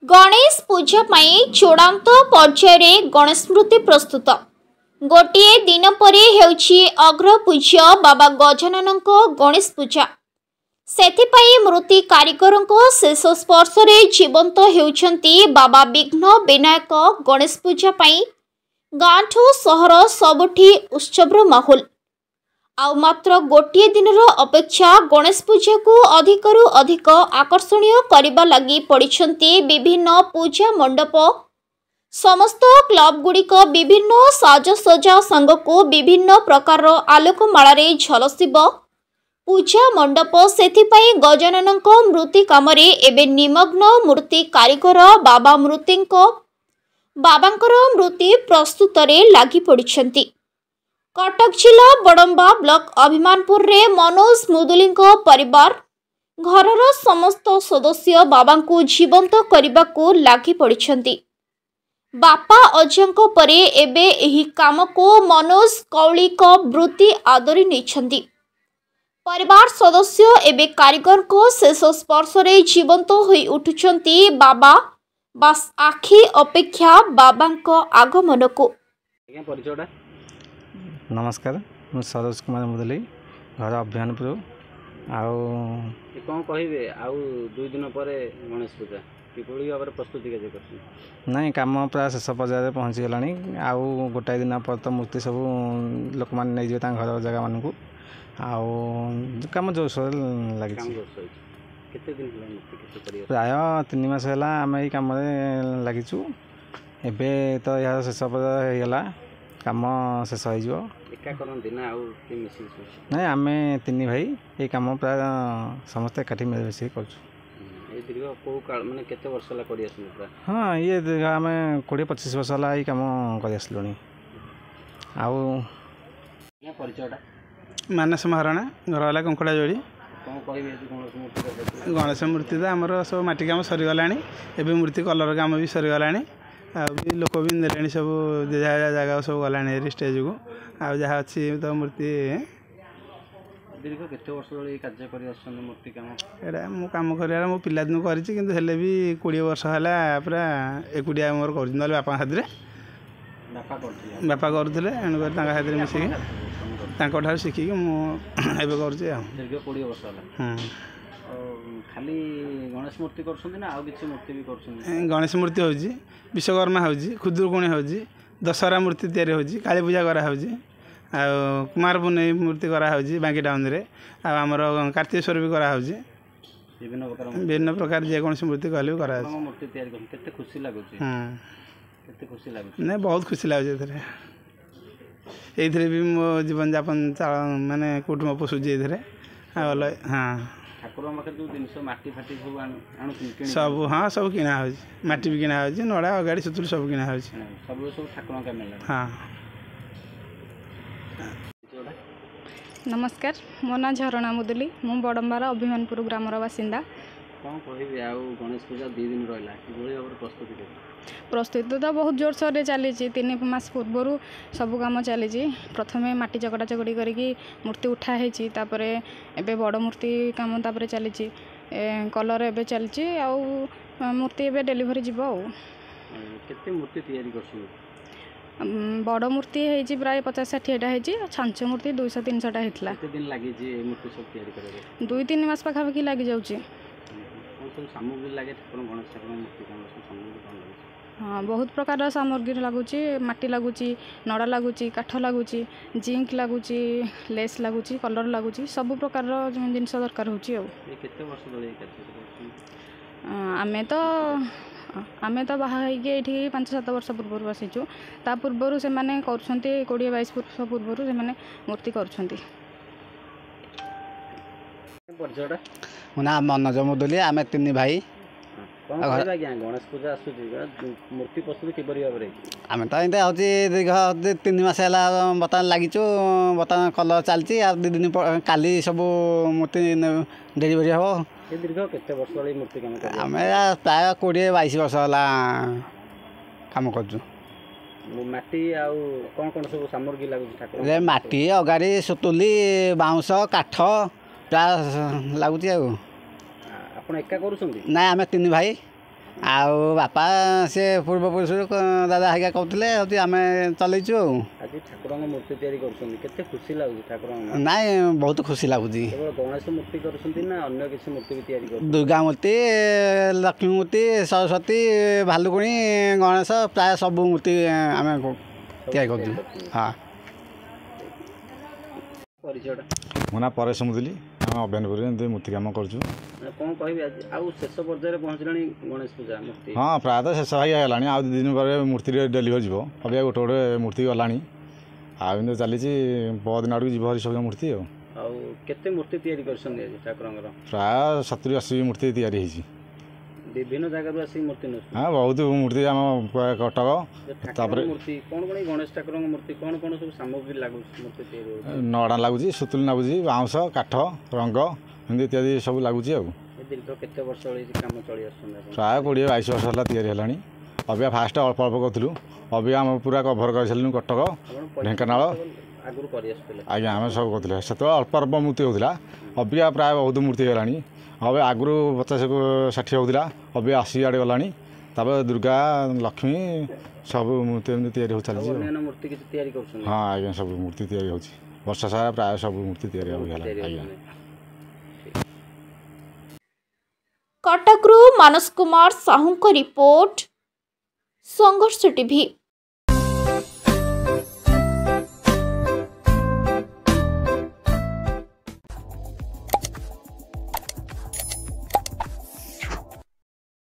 गणेश पूजा चूड़ांत पर्याय गणेश मूर्ति प्रस्तुत गोटे दिन पर अग्र पूज्य बाबा गजानन गणेश पूजा सेथिपाई मूर्ति कारीगर शेष स्पर्श जीवंत होती बाबा विघ्न विनायक गणेश पूजा गाँठू सहर सबुठी उत्सव माहौल आउ मात्र गोटे दिन अपेक्षा गणेश पूजा को अधिकरु अधिक आकर्षणीय करने लगी पड़िछन्ति विभिन्न पूजा मंडप समस्त क्लब गुड़िक विभिन्न साजसजा सांग को विभिन्न प्रकार आलोकमाल झलसिब पूजा मंडप सेथिपाई गजानन मूर्ति काम एवं निमग्न मूर्ति कारीगर बाबांकर मूर्ति प्रस्तुत लगी पड़िछन्ति। कटक जिला बड़म्बा ब्लॉक अभिमानपुर रे मनोज मुदुली परिवार घरर समस्त सदस्य बाबा को जीवंत करने को लगी पड़िछन्ति। बापा अजयंको परे एबे एही काम को मनोज कौलिक वृत्ति आदरी नेछन्ति। परिवार सदस्य एबे कारीगर को शेष स्पर्श रे जीवंत होई उठुछन्ति बाबा बास आखि अपेक्षा बाबांको आगमन को। नमस्कार मैं सरोज कुमार मुदुली घर अभियानपुर आउ कौन कहे आउ दुई दिन पर गणेश पूजा किभली भाव प्रस्तुति नहीं कम प्राय शेष पर्यायर पहुँची गलानी आउ गोटाए दिन पर तो मूर्ति सब लोक मैंने नहीं घर जगह मानक आउ कम जोश लगे प्राय 3 मास है आम ये कम लगिचु एबे तो यार शेष पर्याय होगा काम शेष हो नहीं आम 3 भाई ये कम प्राय समस्त एकाठी मिलमिशी कर हाँ ये आम 20-25 वर्ष है ये कम कर मानस महाराणा घर है कंकड़ा जोड़ी गणेश मूर्ति तो आमर सब मटी कम सरीगला एवं मूर्ति कलर कम भी सरीगला भी लोक भी ने सब जगह जगह सब गला स्टेज को आ जहाँ अच्छी तो मूर्ति दीर्घ केते वर्ष कार्य मूर्ति काम एटा मु काम कर मो पिला दिन कर भी 20 वर्ष है पूरा एकुटिया मोर कर बापा हाथ बापा करुले एणुक हाथ में मिसिकी शिखिकी मुझे दीर्घ 20 वर्ष खाली गणेश मूर्ति कर गणेश मूर्ति हो विश्वकर्मा हो खुदुरकुणी हो दशहरा मूर्ति तैयारी हो काली पूजा कराऊँ कुमार पुनई मूर्ति कराऊँ बांकी टाउन में आमर कार्तिकेश्वर भी कराऊँ विभिन्न प्रकार जेकोसी मूर्ति कहले भी खुशी लगे नहीं बहुत खुशी लगे ये भी मो जीवन यापन माने कुटुंब पोषुची हाँ सब हाँ सब किना हो माटी भी किना हो नड़ा अगाड़ी सुतुल सब किना हो हाँ। नमस्कार मो ना झरणा मुदुली मु बड़म्बार अभिमानपुर ग्रामर बासिंदा। कौन कहे गणेश पूजा 2 दिन रहा प्रस्तुति तो बहुत जोर सोर चली 3 मास पूर्वर सब कम चली प्रथम माटी चकटा चकटी करके मूर्ति उठाई तापर एबे बड़ मूर्ति काम तापर चली कलर एबे चलची आउ मूर्ति एबे डेलीवरी जीवो केते मूर्ति तैयारी करछु बड़ मूर्ति है प्राय 50-60 है छांच मूर्ति 200-300 होता केते दिन लागी मूर्ति सब तैयारी करे 2-3 मास पाखापाखि लगी जाउची सामग्री लगे गणेश मूर्ति हाँ बहुत प्रकार सामग्री लगुच माटी लगुच नड़ा लगुच काठ लगुच जिंक लगुच लेस लगुच कलर लगुच सब प्रकार जिनस दरकार हो आमे तो बाहा ये 5-7 वर्ष पूर्व आसीचु ता पूर्वर से माने कर 20-22 वर्ष पूर्वर से माने मूर्ति कर मो ना मनोज मुदुली आम 3 भाई गणेश पूजा मूर्ति प्रस्तुत किपरि भाव आम तो ये हूँ दीर्घ 3 मास है बर्तमान लगिचु बर्तमान कलर चलती 2 दिन काली सब मूर्ति डेलीवरी हम दीर्घ केते वर्ष मूर्ति काम आम प्राय 20-22 वर्ष है कम कर माटी आउ कौन कौन सब सामग्री लगुच माटी अगाड़ी सुतुली बाउंश काठ प्राय लगुच आपण एका करूछंती ना आम 3 भाई ଆଉ ବାପା ସେ ପୂର୍ବପୁରୁଷରୁ ଦାଦା ହାରିକା କହୁଥିଲେ ହେଉଛି ଆମେ ଚଲେଇଛୁ ଆଉ। ଆଜି ଠାକୁରଙ୍କ ମୂର୍ତ୍ତି ତିଆରି କରୁଛନ୍ତି, କେତେ ଖୁସି ଲାଗୁଛି ଠାକୁରଙ୍କ? ନାଇଁ ବହୁତ ଖୁସି ଲାଗୁଛି। କେବଳ ଗଣେଶ ମୂର୍ତ୍ତି କରୁଛନ୍ତି ନା ଅନ୍ୟ କିଛି ମୂର୍ତ୍ତି ବି ତିଆରି କରୁଛନ୍ତି? ଦୁର୍ଗା ମୂର୍ତ୍ତି, ଲକ୍ଷ୍ମୀ ମୂର୍ତ୍ତି, ସରସ୍ୱତୀ, ଭାଲୁକୁଣି, ଗଣେଶ ପ୍ରାୟ ସବୁ ମୂର୍ତ୍ତି ଆମେ ତିଆରି କରୁଛୁ। ହଁ। ପରିଚୟଟା? ମୋ ନାଁ ପରେଶ ମୁଦୁଲି, ଆମେ ଅଭ୍ୟାନପୁରରେ ଏମିତି ମୂର୍ତ୍ତି କାମ କରୁଛୁ। କ'ଣ କହିବି ଆଜି ଆଉ ଶେଷ ପର୍ଯ୍ୟାୟରେ ପହଞ୍ଚିଲାଣି ଗଣେଶ ପୂଜା ମୂର୍ତ୍ତି? ହଁ ପ୍ରାୟତଃ ଶେଷ ହେଇଗଲାଣି, ଆଉ 2 ଦିନ ପରେ ମୂର୍ତ୍ତି ଡେଲିଭରି ଯିବ। ଅବିକା ଗୋଟେ ଗୋଟେ ମୂର୍ତ୍ତି ଗଲାଣି, ଆଉ ଏମିତି ଚାଲିଛି। ପରଦିନ ଆଡ଼କୁ ଯିବ ସବୁ ମୂର୍ତ୍ତି। ଆଉ କେତେ ମୂର୍ତ୍ତି ତିଆରି କରିଛନ୍ତି ଆଜି ଠାକୁରଙ୍କର? ପ୍ରାୟ 70-80 ମୂର୍ତ୍ତି ତିଆରି ହେଇଛି। ବିଭିନ୍ନ ଜାଗାରୁ ଆସିକି ମୂର୍ତ୍ତି ନେଉଛନ୍ତି? ହଁ ବହୁତ ମୂର୍ତ୍ତି ଆମ କଟକ। ତାପରେ ମୂର୍ତ୍ତି କ'ଣ କ'ଣ ଗଣେଶ ଠାକୁରଙ୍କ ମୂର୍ତ୍ତି କ'ଣ କ'ଣ ସବୁ ସାମଗ୍ରୀ ଲାଗୁଛି ମୂର୍ତ୍ତି ତିଆରି ହେଉଛି? ନଡ଼ା ଲାଗୁଛି, ସୁତୁଲି ଲାଗୁଛି, ବାଉଁଶ, କାଠ, ରଙ୍ଗ ଏମିତି ଇତ୍ୟାଦି ସବୁ ଲାଗୁଛି। ଆଉ ଦୀର୍ଘ କେତେ ବର୍ଷ କାମ ଚଳି ଆସୁଛନ୍ତି? ପ୍ରାୟ 20-22 ବର୍ଷ ହେଲା ତିଆରି ହେଲାଣି। ଅବିକା ଫାଷ୍ଟ ଅଳ୍ପ ଅଳ୍ପ କରୁଥିଲୁ, ଅବିକା ଆମେ ପୁରା କଭର କରିସାରିଲୁଣି କଟକ, ଢେଙ୍କାନାଳ। ଆଗରୁ କରି ଆସୁଥିଲେ? ଆଜ୍ଞା ଆମେ ସବୁ କରୁଥିଲେ। ସେତେବେଳେ ଅଳ୍ପ ଅଳ୍ପ ମୂର୍ତ୍ତି ହେଉଥିଲା, ଅବିକା ପ୍ରାୟ ବହୁତ ମୂର୍ତ୍ତି ହେଇଗଲାଣି। ଏବେ ଆଗରୁ 50-60 ହେଉଥିଲା, ଅବିକା 80 ଆଡ଼େ ଗଲାଣି। ତାପରେ ଦୁର୍ଗା, ଲକ୍ଷ୍ମୀ ସବୁ ମୂର୍ତ୍ତି ଏମିତି ତିଆରି ହେଉ ଚାଲିଛି। ମୂର୍ତ୍ତି କିଛି ତିଆରି କରୁଛନ୍ତି? ହଁ ଆଜ୍ଞା ସବୁ ମୂର୍ତ୍ତି ତିଆରି ହେଉଛି, ବର୍ଷ ସାରା ପ୍ରାୟ ସବୁ ମୂର୍ତ୍ତି ତିଆରି ହେଇଗଲା। ଆଜ୍ଞା। କଟକରୁ ମାନସ କୁମାର ସାହୁଙ୍କ ରିପୋର୍ଟ, ସଂଘର୍ଷ ଟିଭି।